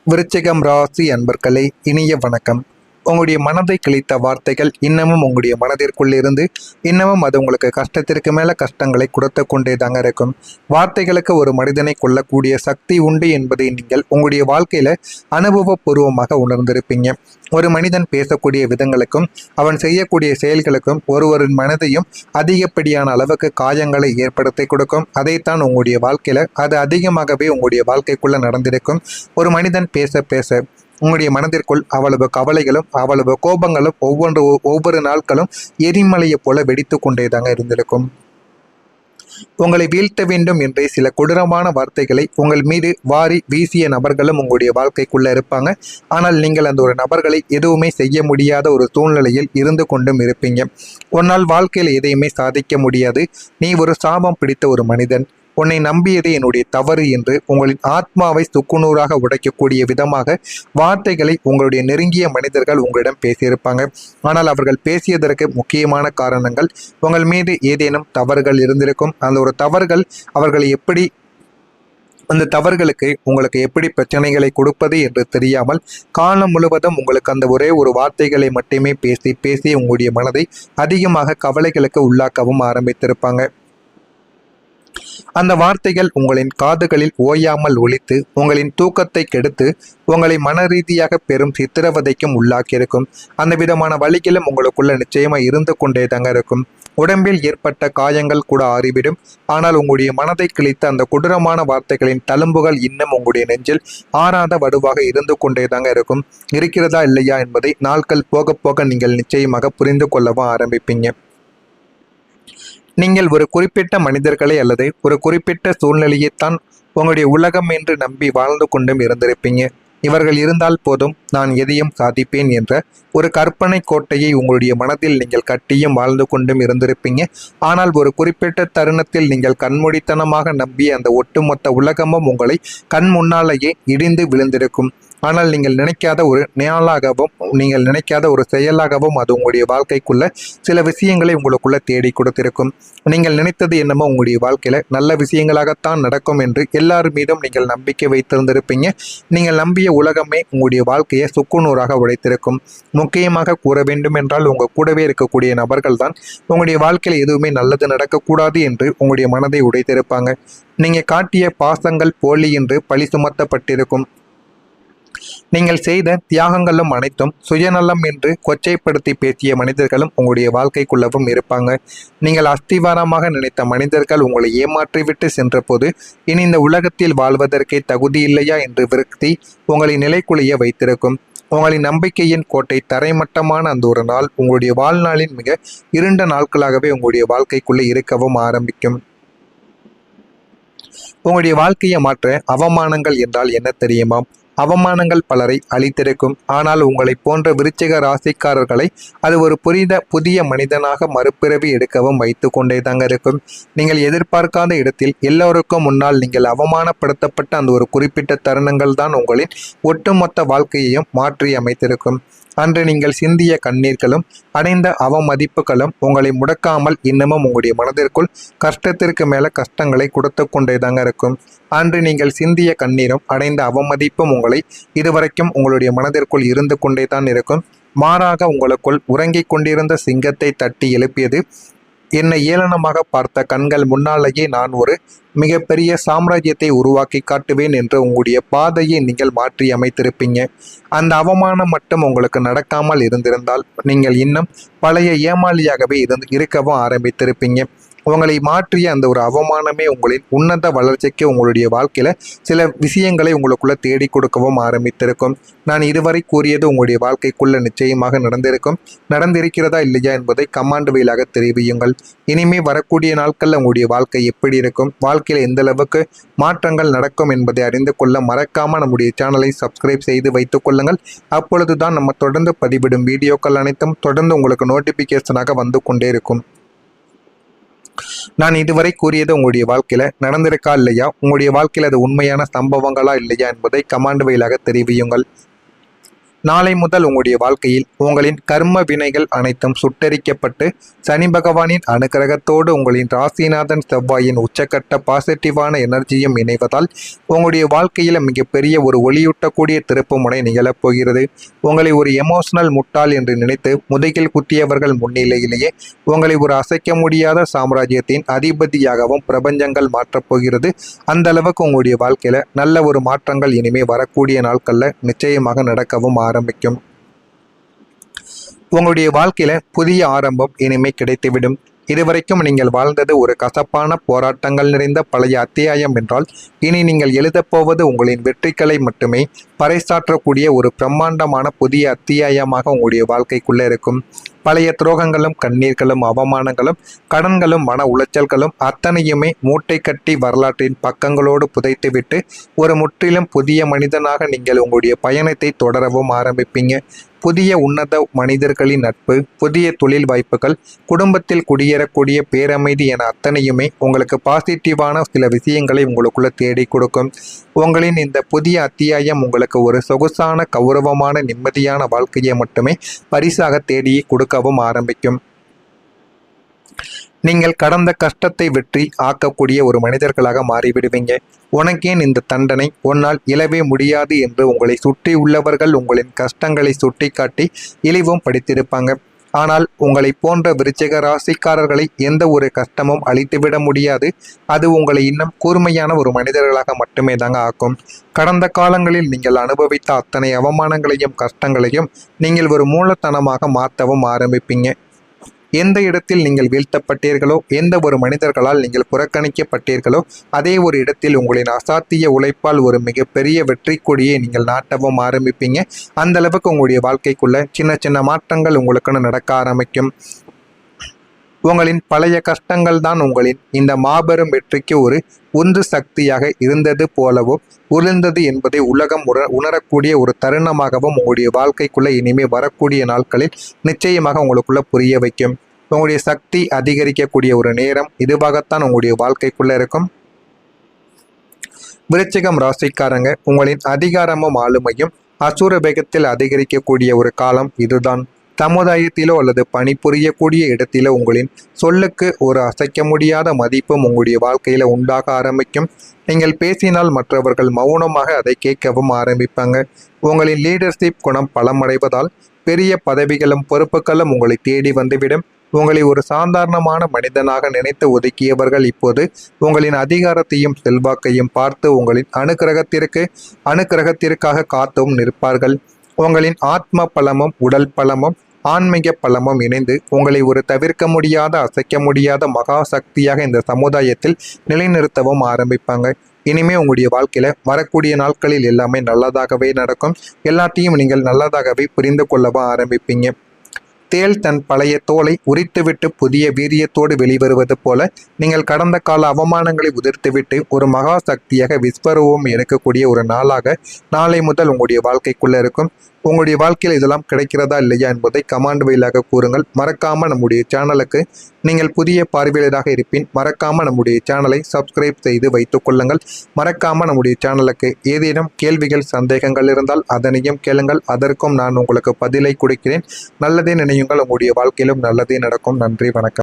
விருச்சிகம் ராசி அன்பர்களே, இனிய வணக்கம். உங்களுடைய மனதை கிழித்த வார்த்தைகள் இன்னமும் உங்களுடைய மனதிற்குள் இருந்து இன்னமும் அது உங்களுக்கு கஷ்டத்திற்கு மேல கஷ்டங்களை கொடுத்து கொண்டே தாங்க இருக்கும். வார்த்தைகளுக்கு ஒரு மனிதனை கொள்ளக்கூடிய சக்தி உண்டு என்பதை நீங்கள் உங்களுடைய வாழ்க்கையில அனுபவபூர்வமாக உணர்ந்திருப்பீங்க. ஒரு மனிதன் பேசக்கூடிய விதங்களுக்கும் அவன் செய்யக்கூடிய செயல்களுக்கும் ஒருவரின் மனதையும் அதிகப்படியான அளவுக்கு காயங்களை ஏற்படுத்தி கொடுக்கும். அதைத்தான் உங்களுடைய வாழ்க்கையில அது அதிகமாகவே உங்களுடைய வாழ்க்கைக்குள்ள நடந்திருக்கும். ஒரு மனிதன் பேச பேச உங்களுடைய மனதிற்குள் அவ்வளவு கவலைகளும் அவ்வளவு கோபங்களும் ஒவ்வொரு நாட்களும் எரிமலையை போல வெடித்து கொண்டே தாங்க இருந்திருக்கும். உங்களை வீழ்த்த வேண்டும் என்றே சில கொடூரமான வார்த்தைகளை உங்கள் மீது வாரி வீசிய நபர்களும் உங்களுடைய வாழ்க்கைக்குள்ள இருப்பாங்க. ஆனால் நீங்கள் அந்த ஒரு நபர்களை எதுவுமே செய்ய முடியாத ஒரு சூழ்நிலையில் இருந்து கொண்டும் இருப்பீங்க. உன்னால் வாழ்க்கையில் எதையுமே சாதிக்க முடியாது, நீ ஒரு சாபம் பிடித்த ஒரு மனிதன், உன்னை நம்பியது என்னுடைய தவறு என்று உங்களின் ஆத்மாவை சுக்குநூறாக உடைக்கக்கூடிய விதமாக வார்த்தைகளை உங்களுடைய நெருங்கிய மனிதர்கள் உங்களிடம் பேசியிருப்பாங்க. ஆனால் அவர்கள் பேசியதற்கு முக்கியமான காரணங்கள் உங்கள் மீது ஏதேனும் தவறுகள் இருந்திருக்கும். அந்த ஒரு தவறுகள் அவர்களை எப்படி அந்த தவறுகளுக்கு உங்களுக்கு எப்படி பிரச்சனைகளை கொடுப்பது என்று தெரியாமல் காலம் முழுவதும் உங்களுக்கு அந்த ஒரே ஒரு வார்த்தைகளை மட்டுமே பேசி பேசி உங்களுடைய மனதை அதிகமாக கவலைகளுக்கு உள்ளாக்கவும் ஆரம்பித்திருப்பாங்க. அந்த வார்த்தைகள் உங்களின் காதுகளில் ஓயாமல் ஒலித்து உங்களின் தூக்கத்தை கெடுத்து உங்களை மன ரீதியாக பெரும் சித்திரவதைக்கும் உள்ளாக்கியிருக்கும். அந்த விதமான வழிகளும் உங்களுக்குள்ள நிச்சயமா இருந்து கொண்டே தாங்க இருக்கும். உடம்பில் ஏற்பட்ட காயங்கள் கூட ஆறிவிடும். ஆனால் உங்களுடைய மனதை கிழித்த அந்த கொடூரமான வார்த்தைகளின் தழும்புகள் இன்னும் உங்களுடைய நெஞ்சில் ஆறாத வடுவாக இருந்து கொண்டே தாங்க இருக்கும். இருக்கிறதா இல்லையா என்பதை நாட்கள் போக போக நீங்கள் நிச்சயமாக புரிந்து கொள்ளவும் ஆரம்பிப்பீங்க. நீங்கள் ஒரு குறிப்பிட்ட மனிதர்களை அல்லது ஒரு குறிப்பிட்ட சூழ்நிலையைத்தான் உங்களுடைய உலகம் என்று நம்பி வாழ்ந்து கொண்டும் இருந்திருப்பீங்க. இவர்கள் இருந்தால் போதும், நான் எதையும் சாதிப்பேன் என்ற ஒரு கற்பனை கோட்டையை உங்களுடைய மனதில் நீங்கள் கட்டியும் வாழ்ந்து கொண்டும் இருந்திருப்பீங்க. ஆனால் ஒரு குறிப்பிட்ட தருணத்தில் நீங்கள் கண்மூடித்தனமாக நம்பிய அந்த ஒட்டுமொத்த உலகமும் உங்களை கண் முன்னாலேயே இடிந்து விழுந்திருக்கும். ஆனால் நீங்கள் நினைக்காத ஒரு நாளாகவும் நீங்கள் நினைக்காத ஒரு செயலாகவும் அது உங்களுடைய வாழ்க்கைக்குள்ள சில விஷயங்களை உங்களுக்குள்ள தேடி கொடுத்திருக்கும். நீங்கள் நினைத்தது என்னமோ உங்களுடைய வாழ்க்கையில நல்ல விஷயங்களாகத்தான் நடக்கும் என்று எல்லார் மீதும் நீங்கள் நம்பிக்கை வைத்திருந்திருப்பீங்க. நீங்கள் நம்பிய உலகமே உங்களுடைய வாழ்க்கையை சுக்குநூறாக உடைத்திருக்கும். முக்கியமாக கூற வேண்டும் என்றால் உங்கள் கூடவே இருக்கக்கூடிய நபர்கள் தான் உங்களுடைய வாழ்க்கையில் எதுவுமே நல்லது நடக்கக்கூடாது என்று உங்களுடைய மனதை உடைத்திருப்பாங்க. நீங்கள் காட்டிய பாசங்கள் போலி என்று பழி சுமத்தப்பட்டிருக்கும். நீங்கள் செய்த தியாகங்களும் அனைத்தும் சுயநலம் என்று கொச்சைப்படுத்தி பேசிய மனிதர்களும் உங்களுடைய வாழ்க்கைக்குள்ளவும் இருப்பாங்க. நீங்கள் அஸ்திவாரமாக நினைத்த மனிதர்கள் உங்களை ஏமாற்றிவிட்டு சென்ற போது இனி இந்த உலகத்தில் வாழ்வதற்கே தகுதி இல்லையா என்று விரக்தி உங்களை நிலைக்குலைய வைத்திருக்கும். உங்களின் நம்பிக்கையின் கோட்டை தரைமட்டமான அந்த ஒரு நாள் உங்களுடைய வாழ்நாளின் மிக இருண்ட நாட்களாகவே உங்களுடைய வாழ்க்கைக்குள்ளே இருக்கவும் ஆரம்பிக்கும். உங்களுடைய வாழ்க்கையை மாற்ற அவமானங்கள் என்றால் என்ன தெரியுமா? அவமானங்கள் பலரை அழித்திருக்கும். ஆனால் உங்களை போன்ற விருச்சிக ராசிக்காரர்களை அது ஒரு புதிய மனிதனாக மறுபிறவி எடுக்கவும் வைத்து கொண்டே தாங்க இருக்கும். நீங்கள் எதிர்பார்க்காத இடத்தில் எல்லோருக்கும் முன்னால் நீங்கள் அவமானப்படுத்தப்பட்ட அந்த ஒரு குறிப்பிட்ட தருணங்கள் தான் உங்களின் ஒட்டுமொத்த வாழ்க்கையையும் மாற்றி அமைத்திருக்கும். அன்று நீங்கள் சிந்திய கண்ணீர்களும் அடைந்த அவமதிப்புகளும் உங்களை முடக்காமல் இன்னமும் உங்களுடைய மனதிற்குள் கஷ்டத்திற்கு மேல கஷ்டங்களை கொடுத்து கொண்டே தாங்க இருக்கும். அன்று நீங்கள் சிந்திய கண்ணீரும் அடைந்த அவமதிப்பும் உங்களை இதுவரைக்கும் உங்களுடைய மனதிற்குள் இருந்து கொண்டே தான் இருக்கும். மாறாக உங்களுக்குள் உறங்கிக் கொண்டிருந்த சிங்கத்தை தட்டி எழுப்பியது என்னை ஏளனமாக பார்த்த கண்கள் முன்னாலேயே நான் ஒரு மிகப்பெரிய சாம்ராஜ்யத்தை உருவாக்கி காட்டுவேன் என்று உங்களுடைய பாதையை நீங்கள் மாற்றி அமைத்திருப்பீங்க. அந்த அவமானம் மட்டும் உங்களுக்கு நடக்காமல் இருந்திருந்தால் நீங்கள் இன்னும் பழைய ஏமாளியாகவே இருக்கவும் ஆரம்பித்திருப்பீங்க. உங்களை மாற்றிய அந்த ஒரு அவமானமே உங்களின் உன்னத வளர்ச்சிக்கு உங்களுடைய வாழ்க்கையில சில விஷயங்களை உங்களுக்குள்ள தேடி கொடுக்கவும் ஆரம்பித்திருக்கும். நான் இதுவரை கூறியது உங்களுடைய வாழ்க்கைக்குள்ள நிச்சயமாக நடந்திருக்கிறதா இல்லையா என்பதை கமாண்ட் வழியாக தெரிவியுங்கள். இனிமே வரக்கூடிய நாட்கள்ல உங்களுடைய வாழ்க்கை எப்படி இருக்கும், வாழ்க்கையில எந்த அளவுக்கு மாற்றங்கள் நடக்கும் என்பதை அறிந்து கொள்ள மறக்காம நம்முடைய சேனலை சப்ஸ்கிரைப் செய்து வைத்துக் கொள்ளுங்கள். அப்பொழுதுதான் நம்ம தொடர்ந்து பதிவிடும் வீடியோக்கள் அனைத்தும் தொடர்ந்து உங்களுக்கு நோட்டிபிகேஷனாக வந்து கொண்டே இருக்கும். நான் இதுவரை கூறியது உங்களுடைய வாழ்க்கையில நடந்திருக்கா இல்லையா, உங்களுடைய வாழ்க்கையில் அது உண்மையான சம்பவங்களா இல்லையா என்பதை கமாண்ட் வழியாக தெரிவியுங்கள். நாளை முதல் உங்களுடைய வாழ்க்கையில் உங்களின் கர்ம வினைகள் அனைத்தும் சுட்டரிக்கப்பட்டு சனி பகவானின் அனுகிரகத்தோடு உங்களின் ராசிநாதன் செவ்வாயின் உச்சக்கட்ட பாசிட்டிவான எனர்ஜியும் இணைவதால் உங்களுடைய வாழ்க்கையில் மிகப்பெரிய ஒரு ஒளியூட்டக்கூடிய திருப்புமுனை நிகழப் போகிறது. உங்களை ஒரு எமோஷனல் முட்டாள் என்று நினைத்து முதுகில் குத்தியவர்கள் முன்னிலையிலேயே உங்களை ஒரு அசைக்க முடியாத சாம்ராஜ்யத்தின் அதிபதியாகவும் பிரபஞ்சங்கள் மாற்றப் போகிறது. அந்த அளவுக்கு உங்களுடைய வாழ்க்கையில நல்ல ஒரு மாற்றங்கள் இனிமே வரக்கூடிய நாட்கள்ல நிச்சயமாக நடக்கவும் ஆரம்பிக்கும். உங்களுடைய வாழ்க்கையில புதிய ஆரம்பம் இனிமே கிடைத்துவிடும். இதுவரைக்கும் நீங்கள் வாழ்ந்தது ஒரு கசப்பான போராட்டங்கள் நிறைந்த பழைய அத்தியாயம் என்றால் இனி நீங்கள் எழுதப்போவது உங்களின் வெற்றிகளை மட்டுமே பறைசாற்றக்கூடிய ஒரு பிரம்மாண்டமான புதிய அத்தியாயமாக உங்களுடைய வாழ்க்கைக்குள்ளே இருக்கும். பழைய துரோகங்களும் கண்ணீர்களும் அவமானங்களும் கடன்களும் மன உளைச்சல்களும் அத்தனையுமே மூட்டை கட்டி வரலாற்றின் பக்கங்களோடு புதைத்துவிட்டு ஒரு முற்றிலும் புதிய மனிதனாக நீங்கள் உங்களுடைய பயணத்தை தொடரவும் ஆரம்பிப்பீங்க. புதிய உன்னத மனிதர்களின் நட்பு, புதிய தொழில் வாய்ப்புகள், குடும்பத்தில் குடியேறக்கூடிய பேரமைதி என அத்தனையுமே உங்களுக்கு பாசிட்டிவான சில விஷயங்களை உங்களுக்குள்ள தேடி கொடுக்கும். உங்களின் இந்த புதிய அத்தியாயம் உங்களுக்கு ஒரு சொகுசான கௌரவமான நிம்மதியான வாழ்க்கையை மட்டுமே பரிசாக தேடி கொடுக்கவும் ஆரம்பிக்கும். நீங்கள் கடந்த கஷ்டத்தை வெற்றி ஆக்கக்கூடிய ஒரு மனிதர்களாக மாறிவிடுவீங்க. உனக்கேன் இந்த தண்டனை, உன்னால் இழவே முடியாது என்று உங்களை சுற்றி உள்ளவர்கள் உங்களின் கஷ்டங்களை சுட்டிக்காட்டி இழிவும் படித்திருப்பாங்க. ஆனால் உங்களை போன்ற விருச்சிக ராசிக்காரர்களை எந்த ஒரு கஷ்டமும் அழித்துவிட முடியாது. அது உங்களை இன்னும் கூர்மையான ஒரு மனிதர்களாக மட்டுமே தாங்க ஆக்கும். கடந்த காலங்களில் நீங்கள் அனுபவித்த அத்தனை அவமானங்களையும் கஷ்டங்களையும் நீங்கள் ஒரு மூலத்தனமாக மாற்றவும் ஆரம்பிப்பீங்க. எந்த இடத்தில் நீங்கள் வீழ்த்தப்பட்டீர்களோ, எந்த ஒரு மனிதர்களால் நீங்கள் புறக்கணிக்கப்பட்டீர்களோ, அதே ஒரு இடத்தில் உங்களின் அசாத்திய உழைப்பால் ஒரு மிகப்பெரிய வெற்றி கொடியை நீங்கள் நாட்டவும் ஆரம்பிப்பீங்க. அந்த அளவுக்கு உங்களுடைய வாழ்க்கைக்குள்ள சின்ன சின்ன மாற்றங்கள் உங்களுக்குன்னு நடக்க ஆரம்பிக்கும். உங்களின் பழைய கஷ்டங்கள் தான் உங்களின் இந்த மாபெரும் வெற்றிக்கு ஒரு உந்து சக்தியாக இருந்தது போலவும் உருந்தது என்பதை உலகம் உணரக்கூடிய ஒரு தருணமாகவும் உங்களுடைய வாழ்க்கைக்குள்ள இனிமே வரக்கூடிய நாட்களில் நிச்சயமாக உங்களுக்குள்ள புரிய வைக்கும். உங்களுடைய சக்தி அதிகரிக்கக்கூடிய ஒரு நேரம் இதுவாகத்தான் உங்களுடைய வாழ்க்கைக்குள்ள இருக்கும். விருச்சிகம் ராசிக்காரங்க, உங்களின் அதிகாரமும் ஆளுமையும் அசுர வேகத்தில் அதிகரிக்கக்கூடிய ஒரு காலம் இதுதான். சமுதாயத்திலோ அல்லது பணிபுரியக்கூடிய இடத்திலோ உங்களின் சொல்லுக்கு ஒரு அசைக்க முடியாத மதிப்பும் உங்களுடைய வாழ்க்கையில உண்டாக ஆரம்பிக்கும். நீங்கள் பேசினால் மற்றவர்கள் மௌனமாக அதை கேட்கவும் ஆரம்பிப்பாங்க. உங்களின் லீடர்ஷிப் குணம் பலமடைவதால் பெரிய பதவிகளும் பொறுப்புகளும் உங்களை தேடி வந்துவிடும். உங்களை ஒரு சாதாரணமான மனிதனாக நினைத்து ஒதுக்கியவர்கள் இப்போது உங்களின் அதிகாரத்தையும் செல்வாக்கையும் பார்த்து உங்களின் அனுக்கிரகத்திற்காக காத்தும் நிற்பார்கள். உங்களின் ஆத்ம பலமும் உடல் பலமும் ஆன்மீக பலமும் இணைந்து உங்களை ஒரு தவிர்க்க முடியாத அசைக்க முடியாத மகா சக்தியாக இந்த சமுதாயத்தில் நிலைநிறுத்தவும் ஆரம்பிப்பாங்க. இனிமே உங்களுடைய வாழ்க்கையில வரக்கூடிய நாட்களில் எல்லாமே நல்லதாகவே நடக்கும். எல்லாத்தையும் நீங்கள் நல்லதாகவே புரிந்து கொள்ளவும் ஆரம்பிப்பீங்க. தேள் தன் பழைய தோலை உரித்துவிட்டு புதிய வீரியத்தோடு வெளிவருவது போல நீங்கள் கடந்த கால அவமானங்களை உதிர்த்துவிட்டு ஒரு மகா சக்தியாக விஸ்வரூபம் எடுக்கக்கூடிய ஒரு நாளாக நாளை முதல் உங்களுடைய வாழ்க்கைக்குள்ள இருக்கும். உங்களுடைய வாழ்க்கையில் இதெல்லாம் கிடைக்கிறதா இல்லையா என்பதை கமெண்ட் வாயிலாக கூறுங்கள். மறக்காம நம்முடைய சேனலுக்கு நீங்கள் புதிய பார்வையாளராக இருப்பின் மறக்காம நம்முடைய சேனலை சப்ஸ்கிரைப் செய்து வைத்துக் கொள்ளுங்கள். மறக்காம நம்முடைய சேனலுக்கு ஏதேனும் கேள்விகள் சந்தேகங்கள் இருந்தால் அதனையும் கேளுங்கள். அதற்கும் நான் உங்களுக்கு பதிலை கொடுக்கிறேன். நல்லதே நினையுங்கள், உங்களுடைய வாழ்க்கையிலும் நல்லதே நடக்கும். நன்றி, வணக்கம்.